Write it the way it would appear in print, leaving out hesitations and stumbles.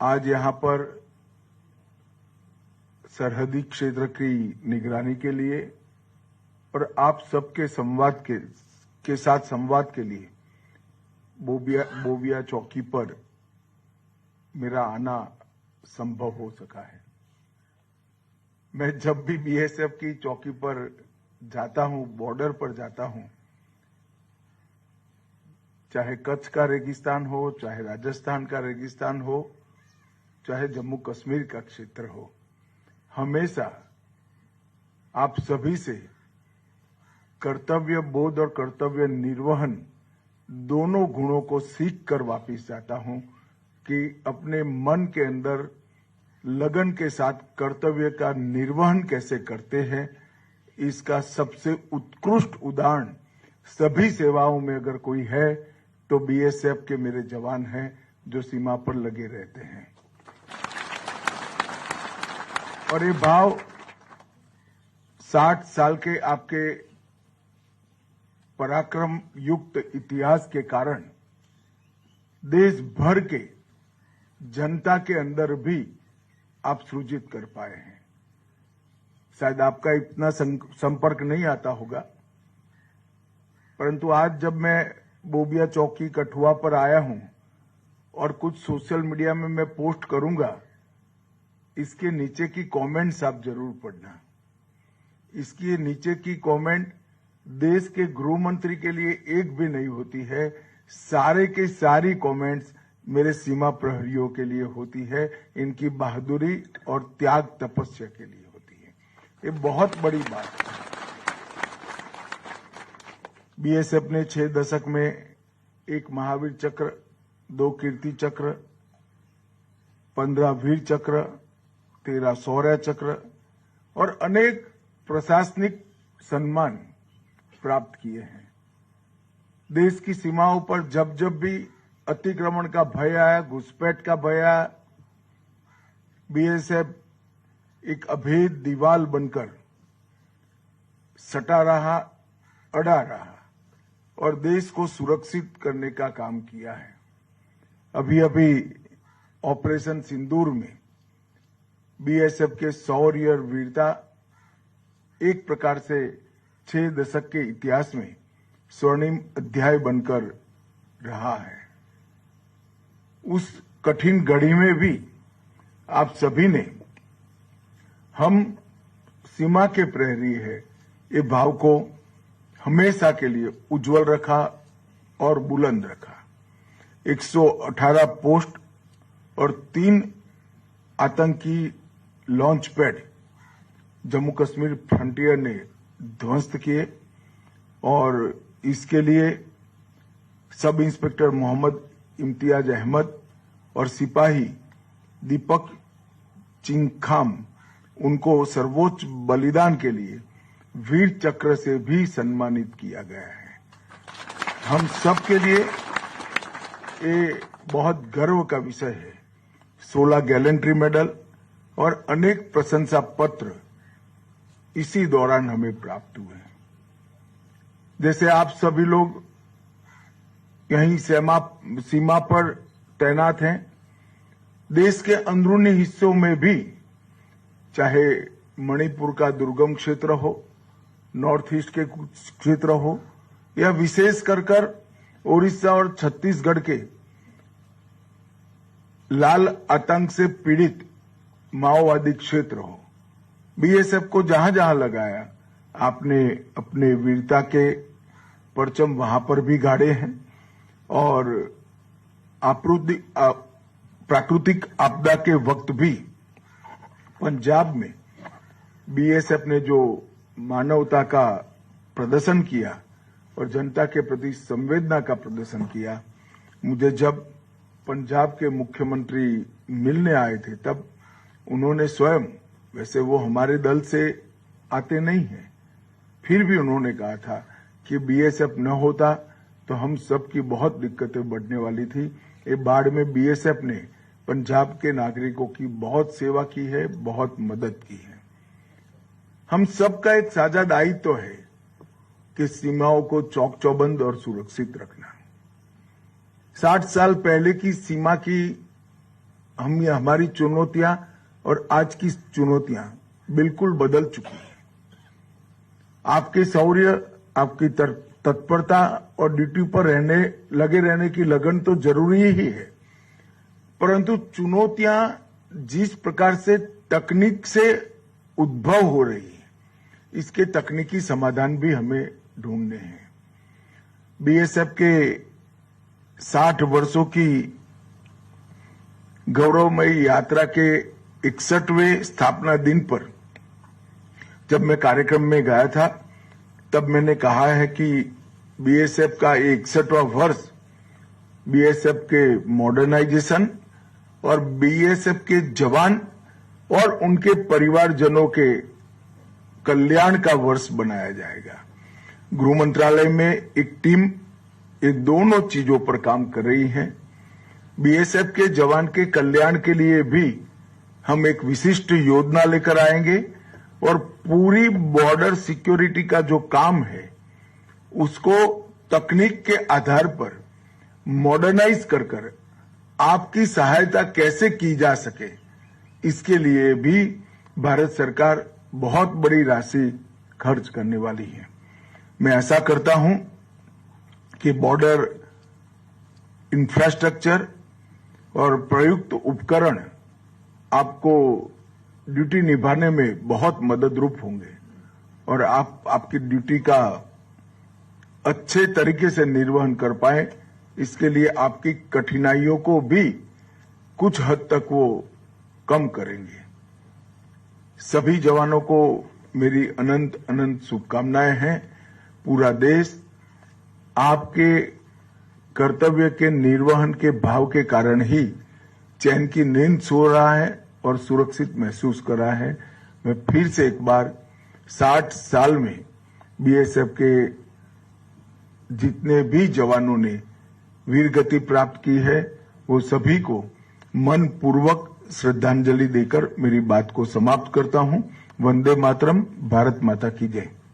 आज यहां पर सरहदी क्षेत्र की निगरानी के लिए और आप सबके संवाद के साथ संवाद के लिए बोबिया चौकी पर मेरा आना संभव हो सका है। मैं जब भी बीएसएफ की चौकी पर जाता हूं, बॉर्डर पर जाता हूं, चाहे कच्छ का रेगिस्तान हो, चाहे राजस्थान का रेगिस्तान हो, चाहे जम्मू कश्मीर का क्षेत्र हो, हमेशा आप सभी से कर्तव्य बोध और कर्तव्य निर्वहन दोनों गुणों को सीख कर वापिस जाता हूं कि अपने मन के अंदर लगन के साथ कर्तव्य का निर्वहन कैसे करते हैं, इसका सबसे उत्कृष्ट उदाहरण सभी सेवाओं में अगर कोई है तो बीएसएफ के मेरे जवान हैं जो सीमा पर लगे रहते हैं। और ये भाव 60 साल के आपके पराक्रम युक्त इतिहास के कारण देश भर के जनता के अंदर भी आप सृजित कर पाए हैं। शायद आपका इतना संपर्क नहीं आता होगा, परंतु आज जब मैं बोबिया चौकी कठुआ पर आया हूं और कुछ सोशल मीडिया में मैं पोस्ट करूंगा, इसके नीचे की कमेंट्स आप जरूर पढ़ना। इसके नीचे की कमेंट देश के गृह मंत्री के लिए एक भी नहीं होती है, सारे के सारी कमेंट्स मेरे सीमा प्रहरियों के लिए होती है, इनकी बहादुरी और त्याग तपस्या के लिए होती है। ये बहुत बड़ी बात है। बीएसएफ ने 6 दशक में 1 महावीर चक्र, 2 कीर्ति चक्र, 15 वीर चक्र, 13 शौर्य चक्र और अनेक प्रशासनिक सम्मान प्राप्त किए हैं। देश की सीमाओं पर जब जब भी अतिक्रमण का भय आया, घुसपैठ का भय आया, बीएसएफ एक अभेद दीवार बनकर सटा रहा, अड़ा रहा और देश को सुरक्षित करने का काम किया है। अभी अभी ऑपरेशन सिंदूर में बीएसएफ के शौर्य और वीरता एक प्रकार से 6 दशक के इतिहास में स्वर्णिम अध्याय बनकर रहा है। उस कठिन घड़ी में भी आप सभी ने हम सीमा के प्रहरी है ये भाव को हमेशा के लिए उज्जवल रखा और बुलंद रखा। 118 पोस्ट और 3 आतंकी launch pad Jammu Kashmir frontier ने ध्वस्त किए और इसके लिए सब इंस्पेक्टर मोहम्मद इम्तियाज अहमद और सिपाही दीपक चिंगखाम उनको सर्वोच्च बलिदान के लिए वीर चक्र से भी सम्मानित किया गया है। हम सब के लिए ये बहुत गर्व का विषय है। 16 गैलेंट्री मेडल और अनेक प्रशंसा पत्र इसी दौरान हमें प्राप्त हुए हैं। जैसे आप सभी लोग यहीं सीमा पर तैनात हैं, देश के अंदरूनी हिस्सों में भी, चाहे मणिपुर का दुर्गम क्षेत्र हो, नॉर्थ ईस्ट के कुछ क्षेत्र हो या विशेष कर ओडिशा और छत्तीसगढ़ के लाल आतंक से पीड़ित माओवादी क्षेत्र हो, बीएसएफ को जहां जहां लगाया आपने अपने वीरता के परचम वहां पर भी गाड़े हैं और प्राकृतिक आपदा के वक्त भी पंजाब में बीएसएफ ने जो मानवता का प्रदर्शन किया और जनता के प्रति संवेदना का प्रदर्शन किया, मुझे जब पंजाब के मुख्यमंत्री मिलने आए थे तब उन्होंने स्वयं, वैसे वो हमारे दल से आते नहीं हैं, फिर भी उन्होंने कहा था कि बीएसएफ न होता तो हम सब की बहुत दिक्कतें बढ़ने वाली थी। ये बाढ़ में बीएसएफ ने पंजाब के नागरिकों की बहुत सेवा की है, बहुत मदद की है। हम सबका एक साझा दायित्व है कि सीमाओं को चौक चौबंद और सुरक्षित रखना। 60 साल पहले की सीमा की हमारी चुनौतियां और आज की चुनौतियां बिल्कुल बदल चुकी है। आपके शौर्य, आपकी तत्परता और ड्यूटी पर लगे रहने की लगन तो जरूरी ही है, परंतु चुनौतियां जिस प्रकार से तकनीक से उद्भव हो रही है, इसके तकनीकी समाधान भी हमें ढूंढने हैं। बीएसएफ के 60 वर्षों की गौरवमयी यात्रा के 61वें स्थापना दिन पर जब मैं कार्यक्रम में गया था, तब मैंने कहा है कि बीएसएफ का 61वां वर्ष बीएसएफ के मॉडर्नाइजेशन और बीएसएफ के जवान और उनके परिवारजनों के कल्याण का वर्ष बनाया जाएगा। गृह मंत्रालय में एक टीम ये दोनों चीजों पर काम कर रही है। बीएसएफ के जवान के कल्याण के लिए भी हम एक विशिष्ट योजना लेकर आएंगे और पूरी बॉर्डर सिक्योरिटी का जो काम है उसको तकनीक के आधार पर मॉडर्नाइज कर आपकी सहायता कैसे की जा सके, इसके लिए भी भारत सरकार बहुत बड़ी राशि खर्च करने वाली है। मैं आशा करता हूं कि बॉर्डर इंफ्रास्ट्रक्चर और प्रयुक्त उपकरण आपको ड्यूटी निभाने में बहुत मददरूप होंगे और आपकी ड्यूटी का अच्छे तरीके से निर्वहन कर पाए, इसके लिए आपकी कठिनाइयों को भी कुछ हद तक वो कम करेंगे। सभी जवानों को मेरी अनंत अनंत शुभकामनाएं हैं। पूरा देश आपके कर्तव्य के निर्वहन के भाव के कारण ही चैन की नींद सो रहा है और सुरक्षित महसूस कर रहा है। मैं फिर से एक बार 60 साल में बीएसएफ के जितने भी जवानों ने वीर गति प्राप्त की है, वो सभी को मन पूर्वक श्रद्धांजलि देकर मेरी बात को समाप्त करता हूं। वंदे मातरम। भारत माता की जय।